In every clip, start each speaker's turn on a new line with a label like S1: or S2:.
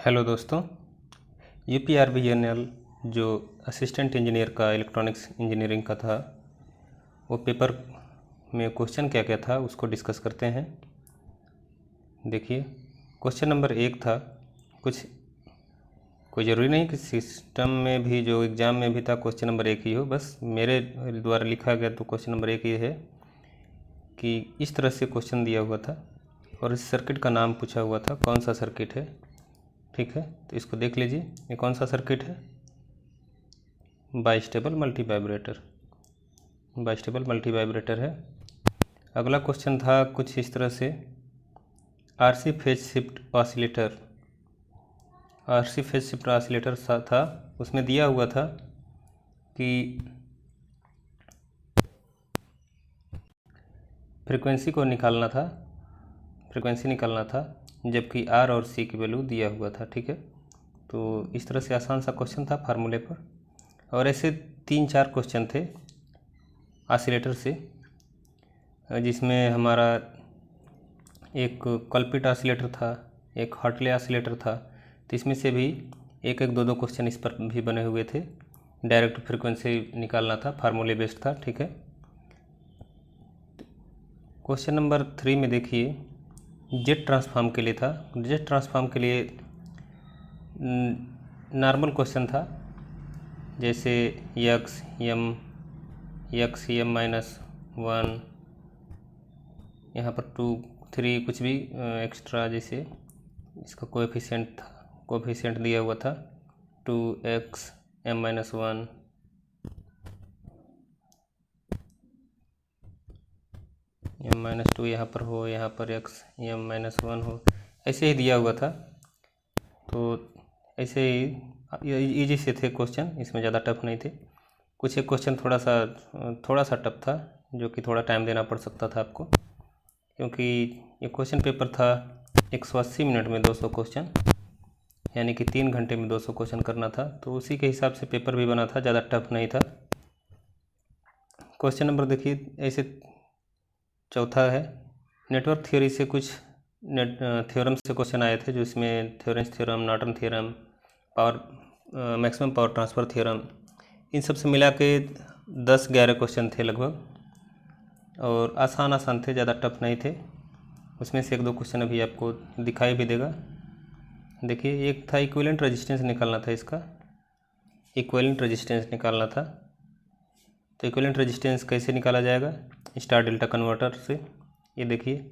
S1: Hello दोस्तों, UPRVNL जो assistant engineer का इलेक्ट्रॉनिक्स इंजीनियरिंग का था, वो पेपर में क्वेश्चन क्या क्या था उसको डिस्कस करते हैं। देखिए, क्वेश्चन नंबर 1 था, कोई ज़रूरी नहीं कि सिस्टम में भी जो एग्ज़ाम में भी था क्वेश्चन नंबर 1 ही हो, बस मेरे द्वारा लिखा गया तो क्वेश्चन नंबर 1 ये है कि इस तरह से क्वेश्चन दिया हुआ था और इस सर्किट का नाम पूछा हुआ था, कौन सा सर्किट है। ठीक है, तो इसको देख लीजिए, ये कौन सा सर्किट है, बाइस्टेबल मल्टी वाइब्रेटर है। अगला क्वेश्चन था कुछ इस तरह से, RC फेज शिफ्ट ऑसिलेटर था। उसमें दिया हुआ था कि फ्रीक्वेंसी निकालना था, जबकि R और C की वैल्यू दिया हुआ था। ठीक है, तो इस तरह से आसान सा क्वेश्चन था फार्मूले पर। और ऐसे 3-4 क्वेश्चन थे ऑसिलेटर से, जिसमें हमारा एक कल्पिट ऑसिलेटर था, एक हॉटले ऑसिलेटर था। तो इसमें से भी एक 2 क्वेश्चन इस पर भी बने हुए थे। डायरेक्ट फ्रीक्वेंसी निकालना था, फार्मूले बेस्ड था। ठीक है, क्वेश्चन नंबर 3 में देखिए, जेट ट्रांसफार्म के लिए था। जेट ट्रांसफार्म के लिए नॉर्मल क्वेश्चन था, जैसे यक्स एम -1, यहाँ पर 2, 3 कुछ भी एक्स्ट्रा, जैसे इसका कोएफिशिएंट दिया हुआ था 2x m-1, m-2 यहाँ पर हो, यहाँ पर x m-1 हो, ऐसे ही दिया हुआ था। तो ऐसे ही इजी से थे क्वेश्चन, इसमें ज़्यादा टफ नहीं थे। कुछ एक क्वेश्चन थोड़ा सा टफ था, जो कि थोड़ा टाइम देना पड़ सकता था आपको, क्योंकि ये क्वेश्चन पेपर था 180 मिनट में 200 क्वेश्चन, यानी कि 3 घंटे में 200 क्वेश्चन करना था। तो उसी के हिसाब से पेपर भी बना था, ज़्यादा टफ नहीं था। क्वेश्चन नंबर देखिए, ऐसे चौथा है, नेटवर्क थ्योरी से कुछ थ्योरम से क्वेश्चन आए थे, जो इसमें theorems theorem, Norton theorem, maximum power transfer theorem, इन सब से मिला के 10-11 क्वेश्चन थे लगभग, और आसान थे, ज़्यादा टफ नहीं थे। उसमें से 1-2 क्वेश्चन अभी आपको दिखाई भी देगा। देखिए, एक था इक्विवेलेंट रेजिस्टेंस निकालना था, इसका इक्विवेलेंट रेजिस्टेंस निकालना था। तो इक्विवेलेंट रेजिस्टेंस कैसे निकाला जाएगा, स्टार डेल्टा कन्वर्टर से। ये देखिए,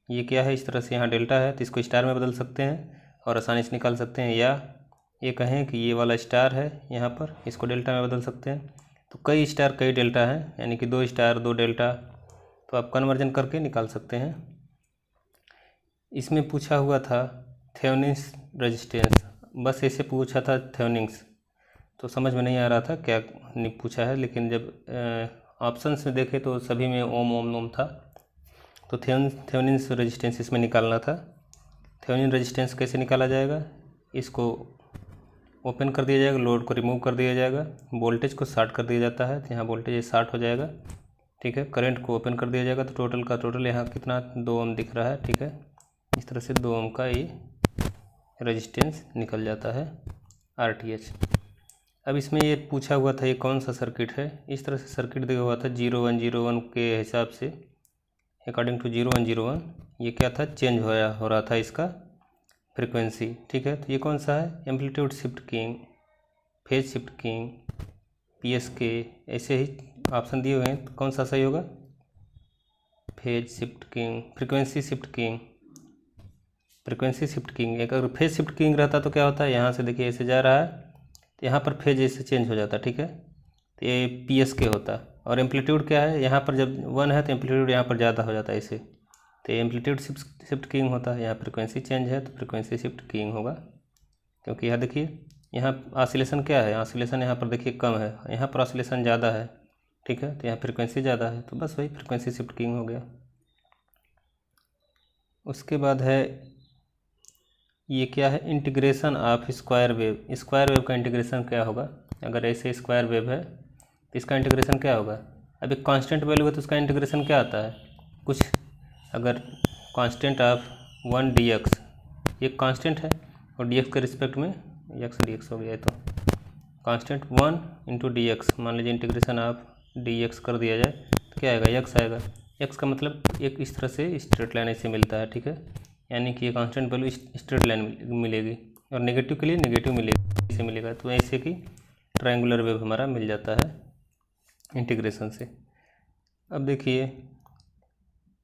S1: ये क्या है, इस तरह से यहाँ डेल्टा है तो इसको स्टार में बदल सकते हैं और आसानी से निकाल सकते हैं, या ये कहें कि ये वाला स्टार है यहाँ पर, इसको डेल्टा में बदल सकते हैं। तो कई स्टार कई डेल्टा हैं, यानी कि 2 स्टार 2 डेल्टा, तो आप कन्वर्जन करके निकाल सकते हैं। इसमें पूछा हुआ था थेवेनिन्स रेजिस्टेंस, बस ऐसे पूछा था थेवेनिन्स, तो समझ में नहीं आ रहा था क्या पूछा है, लेकिन जब ऑप्शंस में देखे तो सभी में ओम था। तो थेवेनिन्स रेजिस्टेंस इसमें निकालना था। थेवेनिन रेजिस्टेंस कैसे निकाला जाएगा, इसको ओपन कर दिया जाएगा, लोड को रिमूव कर दिया जाएगा, वोल्टेज को शॉर्ट कर दिया जाता है, तो यहाँ वोल्टेज शॉर्ट हो जाएगा। ठीक है, करंट को ओपन कर दिया जाएगा, तो टोटल का टोटल यहाँ कितना 2 ओम दिख रहा है। ठीक है, इस तरह से 2 ओम का ये रेजिस्टेंस निकल जाता है, RTH। अब इसमें ये पूछा हुआ था ये कौन सा सर्किट है, इस तरह से सर्किट दिया हुआ था 0101 के हिसाब से, अकॉर्डिंग टू 0101 ये क्या था, चेंज हो रहा था इसका फ्रीक्वेंसी। ठीक है, तो ये कौन सा है, amplitude shift king, phase shift king, PSK, ऐसे ही ऑप्शन दिए हुए हैं, तो कौन सा सही होगा, phase shift king, frequency shift king. एक अगर फेज शिफ्ट किंग रहता तो क्या होता है, यहाँ से देखिए ऐसे जा रहा है, तो यहाँ पर फेज ऐसे चेंज हो जाता। ठीक है, तो ये PSK होता। और एम्पलीट्यूड क्या है, यहाँ पर जब 1 है तो एम्पलीट्यूड यहाँ पर ज़्यादा हो जाता है ऐसे, तो एम्पलीट्यूड शिफ्ट किंग होता है। यहाँ फ्रीक्वेंसी चेंज है तो फ्रीक्वेंसी शिफ्ट किंग होगा, क्योंकि यहाँ देखिए, यहाँ ऑसिलेशन क्या है, ऑसिलेशन यहाँ पर देखिए कम है, यहाँ पर ऑसिलेशन ज़्यादा है। ठीक है, तो यहाँ फ्रीक्वेंसी ज़्यादा है, तो बस वही फ्रीक्वेंसी शिफ्ट किंग हो गया। उसके बाद है, ये क्या है, इंटीग्रेशन ऑफ स्क्वायर वेव का इंटीग्रेशन क्या होगा। अगर ऐसे स्क्वायर वेव है तो इसका इंटीग्रेशन क्या होगा। अब एक कांस्टेंट वैल्यू है तो उसका इंटीग्रेशन क्या आता है, कुछ अगर कांस्टेंट ऑफ 1 dx, ये कांस्टेंट है और डी एक्स के रिस्पेक्ट में एक्स डी एक्स हो गया है। तो कांस्टेंट 1 इंटू डी एक्स, मान लीजिए इंटीग्रेशन ऑफ डी एक्स कर दिया जाए तो क्या आएगा, एक्स आएगा। एक्स का मतलब एक इस तरह से स्ट्रेट लाइन ऐसे मिलता है, ठीक है, यानी कि ये कांस्टेंट वैल्यू स्ट्रेट लाइन मिलेगी, और नेगेटिव के लिए नेगेटिव मिलेगा, ऐसे मिलेगा। तो ऐसे कि ट्रायंगुलर वेव हमारा मिल जाता है इंटीग्रेशन से। अब देखिए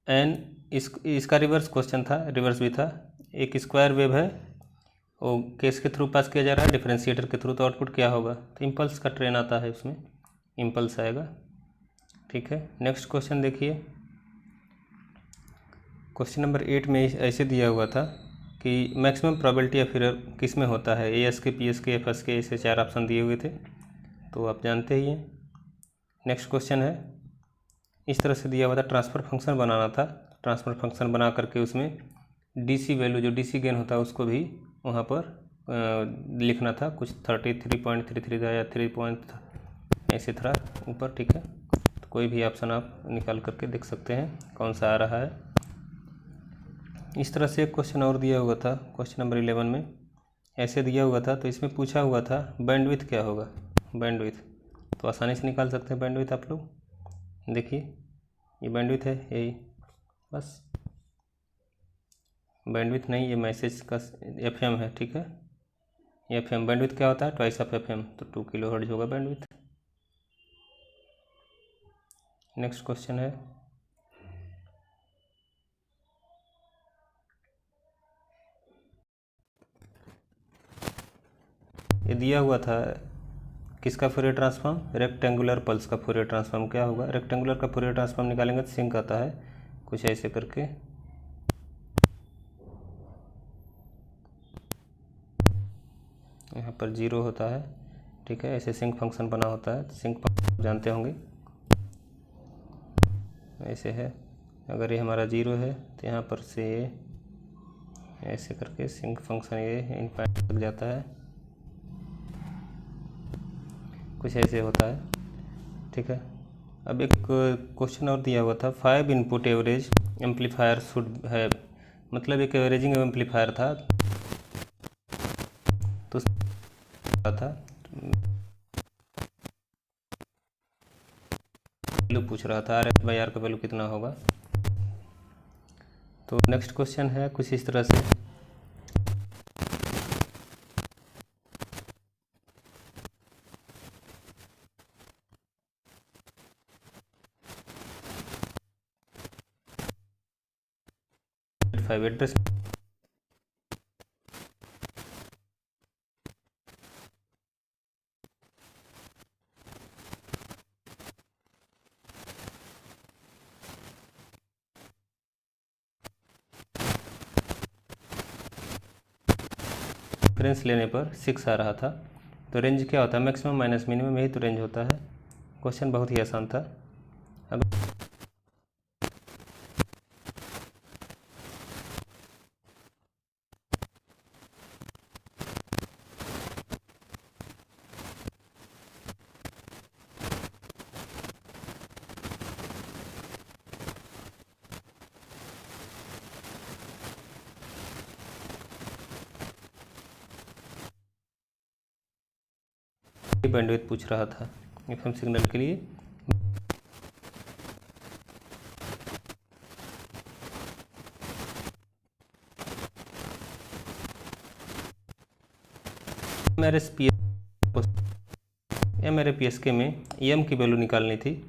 S1: एन, इसका रिवर्स क्वेश्चन था, रिवर्स भी था। एक स्क्वायर वेव है, वो केस के थ्रू पास किया जा रहा है, डिफरेंशिएटर के थ्रू, तो आउटपुट क्या होगा, तो इम्पल्स का ट्रेन आता है, उसमें इम्पल्स आएगा, ठीक है। नेक्स्ट क्वेश्चन देखिए, क्वेश्चन नंबर 8 में ऐसे दिया हुआ था कि मैक्सिमम प्रोबेबिलिटी ऑफ एरर किस में होता है, ए एस के, पी एस के, एफ एस के, ऐसे 4 ऑप्शन दिए हुए थे, तो आप जानते ही हैं। नेक्स्ट क्वेश्चन है, इस तरह से दिया हुआ था, ट्रांसफ़र फंक्शन बनाना था, ट्रांसफ़र फंक्शन बना करके उसमें डीसी वैल्यू, जो डीसी गेन होता है उसको भी वहाँ पर लिखना था, कुछ 33.33 था या 3 ऐसे था ऊपर, ठीक है। तो कोई भी ऑप्शन आप निकाल करके देख सकते हैं कौन सा आ रहा है। इस तरह से एक क्वेश्चन और दिया हुआ था, क्वेश्चन नंबर 11 में ऐसे दिया हुआ था, तो इसमें पूछा हुआ था बैंडविड्थ क्या होगा, बैंडविड्थ, तो आसानी से निकाल सकते हैं बैंडविड्थ आप लोग। देखिए ये बैंडविड्थ है, यही बस, बैंडविड्थ नहीं, ये मैसेज का एफएम है, ठीक है। ये एफएम बैंडविड्थ क्या होता है, ट्वाइस ऑफ एफएम, तो 2 किलोहर्ट्ज होगा बैंडविड्थ। नेक्स्ट क्वेश्चन है, ये दिया हुआ था किसका फोरियर ट्रांसफॉर्म, रेक्टेंगुलर पल्स का फोरियर ट्रांसफॉर्म क्या होगा, रेक्टेंगुलर का फोरियर ट्रांसफॉर्म निकालेंगे तो सिंक आता है, कुछ ऐसे करके। यहाँ पर 0 होता है, ठीक है, ऐसे सिंक फंक्शन बना होता है, तो सिंक फंक्शन जानते होंगे, ऐसे है। अगर ये हमारा 0 है तो यहाँ पर से ऐसे करके सिंक फंक्शन ये इन पॉइंट तक जाता है, कुछ ऐसे होता है, ठीक है। अब एक क्वेश्चन और दिया हुआ था, 5 इनपुट एवरेज एम्पलीफायर शुड है, मतलब एक एवरेजिंग एम्पलीफायर था, तो था वैल्यू पूछ रहा था, RF/R का वैल्यू कितना होगा। तो नेक्स्ट क्वेश्चन है कुछ इस तरह से, एड्रेस रेफरेंस लेने पर 6 आ रहा था, तो रेंज क्या होता है, मैक्सिमम माइनस मिनिमम, यही तो रेंज होता है। क्वेश्चन बहुत ही आसान था। अब बैंडविड्थ पूछ रहा था एफएम सिग्नल के लिए, मेरे PSK में EM की वैल्यू निकालनी थी,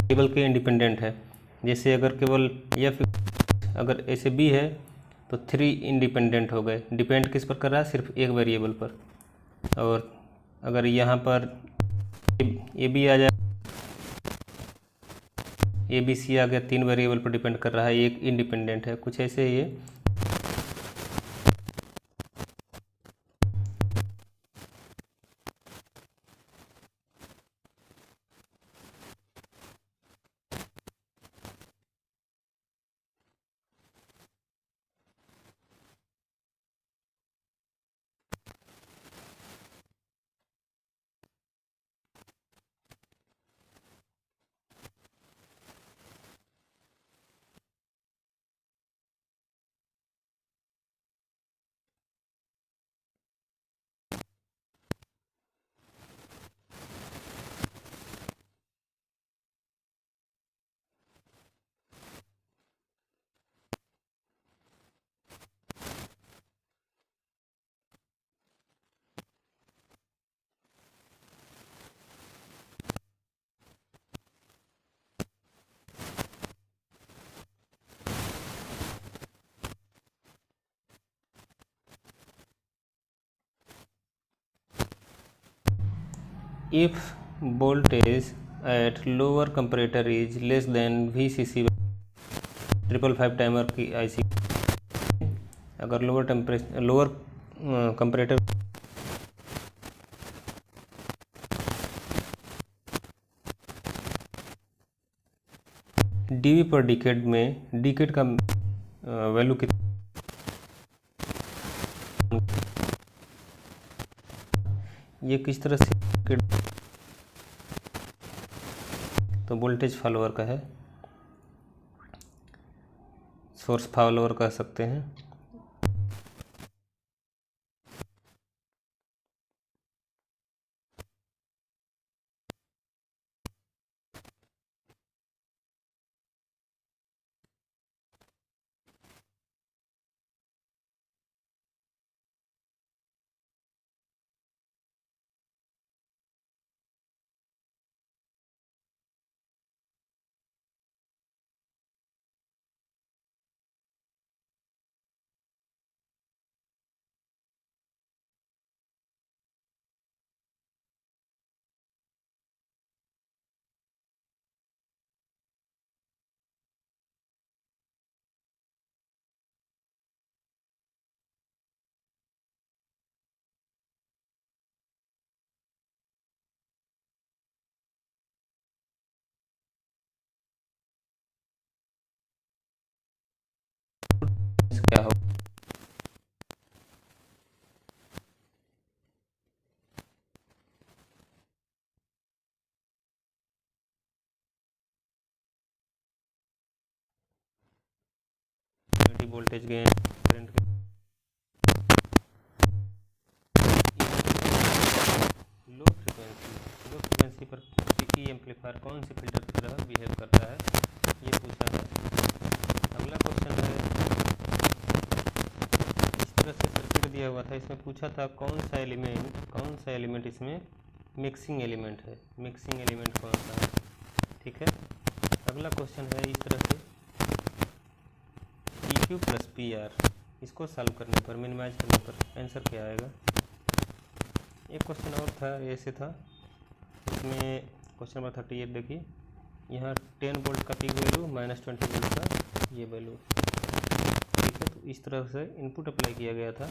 S1: केवल के इंडिपेंडेंट है। जैसे अगर केवल एफ अगर ऐसे बी है तो 3 इंडिपेंडेंट हो गए। डिपेंड किस पर कर रहा है? सिर्फ एक वेरिएबल पर। और अगर यहाँ पर ए बी आ जाए, ए बी सी आ गया, 3 वेरिएबल पर डिपेंड कर रहा है, एक इंडिपेंडेंट है। कुछ ऐसे ही है। If voltage at lower comparator is less than VCC 555 timer की IC, अगर लोअर कंपरेटर डीवी पर डिकेड में, डिकेड का वैल्यू कितना, ये किस तरह से, तो वोल्टेज फॉलोअर का है, सोर्स फॉलोअर कह सकते हैं। क्या हो, voltage gain, current gain, low frequency पर पीकी एम्पलीफायर कौन से फिल्टर की तरह बिहेव करता है, ये पूछा है। अगला क्वेश्चन है, इस तरह से सर्किट दिया हुआ था, इसमें पूछा था कौन सा एलिमेंट इसमें मिक्सिंग एलिमेंट है, मिक्सिंग एलिमेंट कौन सा है। ठीक है, अगला क्वेश्चन है इस तरह से, P Q plus P R, इसको सॉल्व करने पर, मिनिमाइज करने पर आंसर क्या आएगा। एक क्वेश्चन और था, ऐसे था, इसमें क्वेश्चन नंबर 38 देखिए, यहाँ 10 वोल्ट का पीक वैल्यू -20 वोल्ट का ये वैल्यू। ठीक है, तो इस तरह से इनपुट अप्लाई किया गया था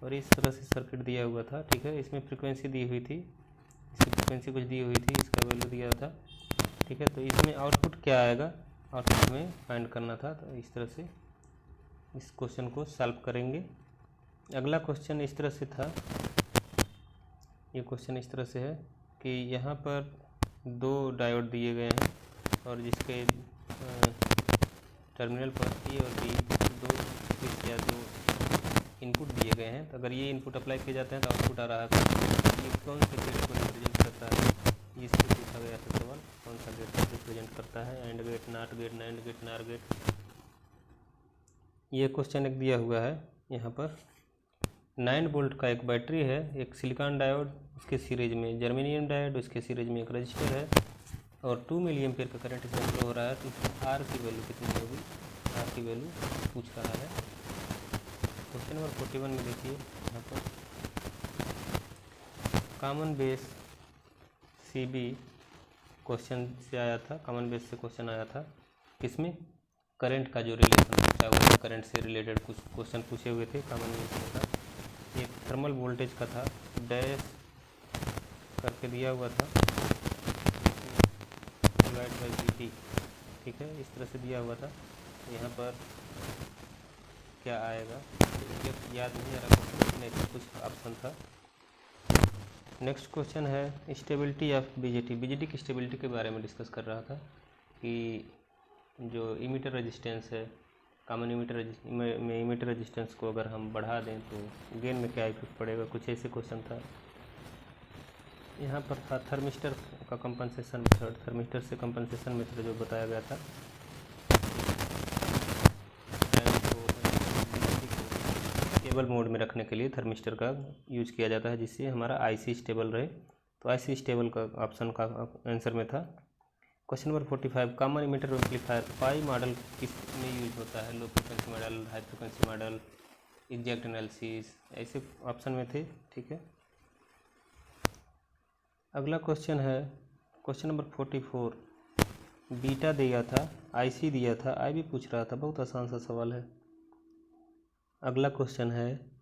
S1: और इस तरह से सर्किट दिया हुआ था। ठीक है, इसमें फ्रीक्वेंसी दी हुई थी, इसकी फ्रीक्वेंसी कुछ दी हुई थी, इसका वैल्यू दिया था। ठीक है, तो इसमें आउटपुट क्या आएगा, आउटपुट में फाइंड करना था। तो इस तरह से इस क्वेश्चन को सॉल्व करेंगे। अगला क्वेश्चन इस तरह से था, ये क्वेश्चन इस तरह से है कि यहाँ पर 2 डायोड दिए गए हैं और जिसके टर्मिनल पर ए और बी 2 स्विच या 2 इनपुट दिए गए हैं। तो अगर ये इनपुट अप्लाई किए जाते हैं तो आउटपुट आ रहा है, ये कौन से गेट को रिप्रेजेंट करता है, इसको पूछा गया था सवाल, कौन सा गेट को रिप्रेजेंट करता है, and gate, not gate, nand gate, nor gate. ये क्वेश्चन एक दिया हुआ है यहाँ पर, 9 वोल्ट का एक बैटरी है, एक सिलिकॉन डायोड उसके सीरीज में, जर्मेनियम डायोड उसके सीरीज में एक रजिस्टर है और 2 मिली एम्पियर का करंट इसमें फ्लो हो रहा है, तो आर की वैल्यू कितनी होगी, आर की वैल्यू पूछ रहा है। क्वेश्चन नंबर 41 में देखिए यहाँ पर कॉमन बेस सीबी क्वेश्चन से आया था, कॉमन बेस से क्वेश्चन आया था, किसमें, करंट का जो रिलेशन पूछा हुआ था, करंट से रिलेटेड कुछ क्वेश्चन पूछे हुए थे कॉमन बेस में था। एक थर्मल वोल्टेज का था, डैश करके दिया हुआ था, डिवाइड बाई dt, ठीक है, इस तरह से दिया हुआ था। यहाँ पर क्या आएगा ये याद नहीं आ रहा, नहीं कुछ ऑप्शन था। नेक्स्ट क्वेश्चन है स्टेबिलिटी ऑफ बीजेटी, बीजेटी की स्टेबिलिटी के बारे में डिस्कस कर रहा था कि जो इमीटर रेजिस्टेंस है, कॉमन इमीटर रेजिस्टेंस को अगर हम बढ़ा दें तो गेन में क्या इफेक्ट पड़ेगा, कुछ ऐसे क्वेश्चन था। यहाँ पर था थर्मिस्टर का कंपनसेशन मेथड, थर्मिस्टर से कंपनसेशन मेथड जो बताया गया था, स्टेबल मोड में रखने के लिए थर्मिस्टर का यूज किया जाता है, जिससे हमारा आईसी स्टेबल रहे। तो आईसी स्टेबल का ऑप्शन का आंसर में था। Question number 45 common emitter amplifier pi model किस में यूज होता है, low frequency model, high frequency model, exact analysis, ऐसे ऑप्शन में थे, ठीक है। अगला क्वेश्चन है क्वेश्चन नंबर 44, बीटा दिया था, आईसी दिया था, आई भी पूछ रहा था, बहुत आसान सा सवाल है। अगला क्वेश्चन है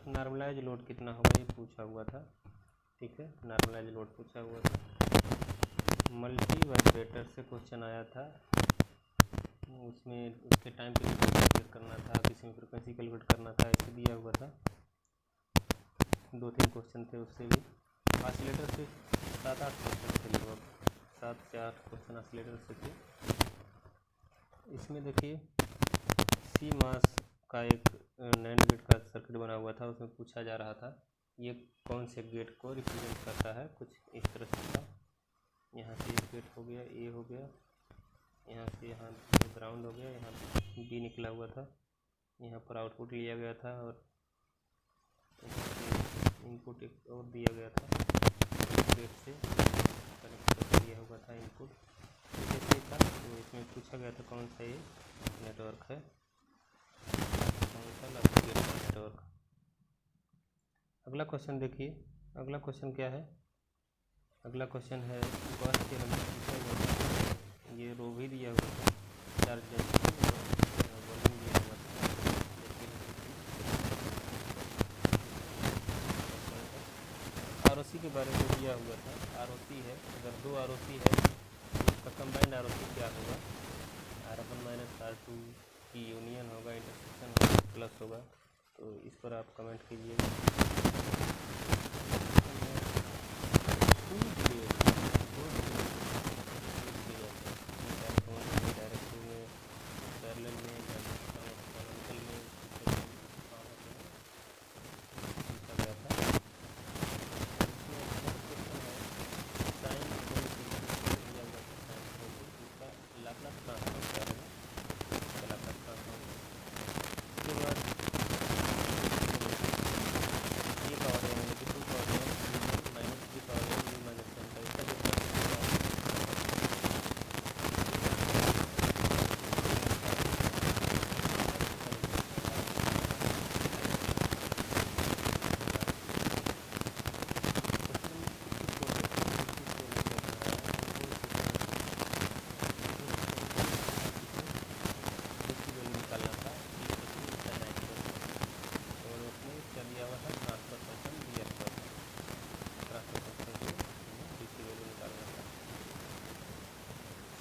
S1: नॉर्मलाइज लोड कितना होगा, ये पूछा हुआ था, ठीक है, नॉर्मलाइज लोड पूछा हुआ था। मल्टी वाइब्रेटर से क्वेश्चन आया था, उसमें उसके टाइम पीरियड कैलकुलेट करना था, किसी में फ्रिक्वेंसी कैलकुलेट करना था, ऐसे दिया हुआ था। 2-3 क्वेश्चन थे उससे भी। ऑसिलेटर से 7-8 क्वेश्चन थे, लगभग 7 से 8 क्वेश्चन ऑसिलेटर से थे। इसमें देखिए सी मास का एक नैंड गेट का सर्किट बना हुआ था, उसमें पूछा जा रहा था ये कौन से गेट को रिप्रेजेंट करता है, कुछ इस तरह से था। यहाँ से एक गेट हो गया, ए हो गया, यहाँ से यहाँ ग्राउंड हो गया, यहाँ बी निकला हुआ था, यहाँ पर आउटपुट लिया गया था और इनपुट एक और दिया गया था, गेट से कनेक्ट कर दिया हुआ था इनपुट, जैसे था। तो इसमें पूछा गया था कौन सा ये नेटवर्क है, कौन सा लॉजिक गेट का नेटवर्क। अगला क्वेश्चन देखिए, अगला क्वेश्चन क्या है, अगला क्वेश्चन है गॉस थ्योरम, ये रो भी दिया हुआ था, चार्ज डेंसिटी वॉल्यूम दिया हुआ था। आरओसी के बारे में दिया हुआ था, आरओसी है, अगर 2 आरओसी है तो उसका कंबाइंड आरओसी क्या होगा, R1 माइनस R2 की यूनियन होगा, इंटरसेक्शन होगा, प्लस होगा। तो इस पर आप कमेंट कीजिएगा।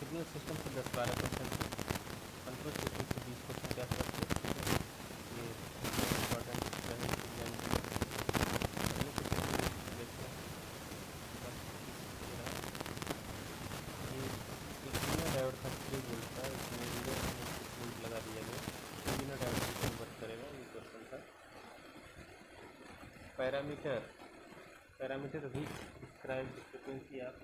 S1: सिग्नल सिस्टम से 10-12 क्वेश्चन थे, कंट्रोल सिस्टम से 20 क्वेश्चन के आसपास थे, ये इम्पोर्टेंट रहेगा एग्जाम के लिए। पहले क्वेश्चन देखते हैं, ये एक बिना डायोड का 3 वोल्ट था, इसमें 0.6 वोल्ट लगा दिया गया, तो बिना डायोड से कन्वर्ट करेगा, ये क्वेश्चन था। Parameter reach describe frequency of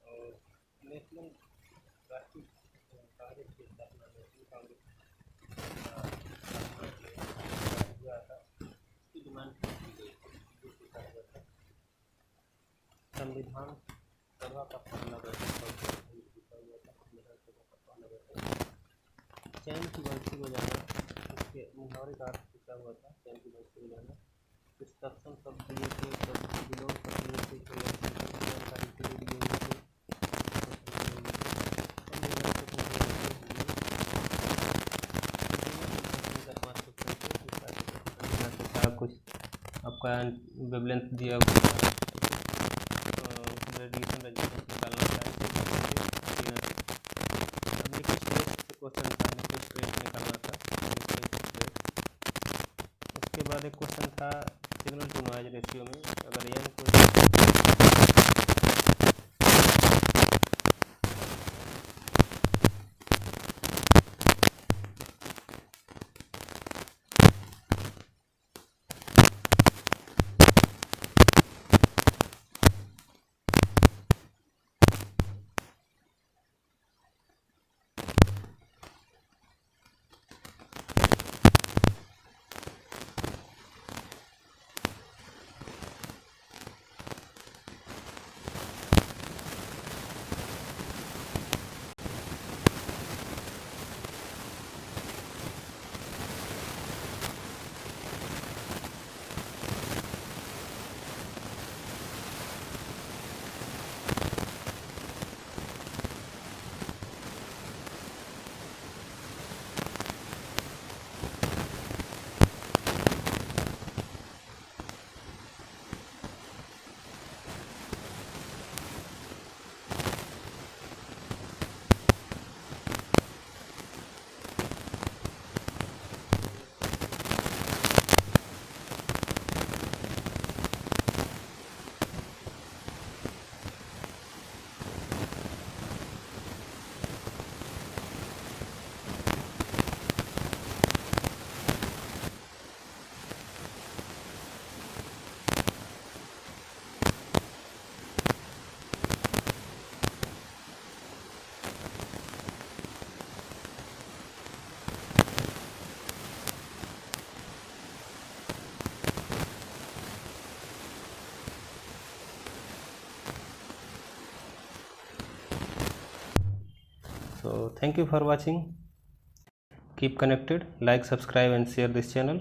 S1: और नेशनल राष्ट्रीय कांग्रेस की स्थापना नेशनल कांग्रेस हुआ था, इसकी डिमांड की गई थी। संविधान सभा का पहला बैठक पूछा हुआ था, विधानसभा का पहला बैठक। चैन की बंसी बजाना, इसके मुहावरे का अर्थ पूछा हुआ था। चैन की बंसी बजाना, डिस्ट्रक्शन सब दिए थे, सब बिलोंग कर दिए थे, जानकारी के लिए दिए हुए थे। कुछ आपका वेवलेंथ दिया हुआ है, रेडिएशन रेजिस्टेंस निकालना है। क्वेश्चन था, निक्विस्ट रेट निकालना था, उसके बाद एक क्वेश्चन था सिग्नल टू नॉइज रेशियो में, अगर एन को So thank you for watching. Keep connected, like, subscribe and share this channel.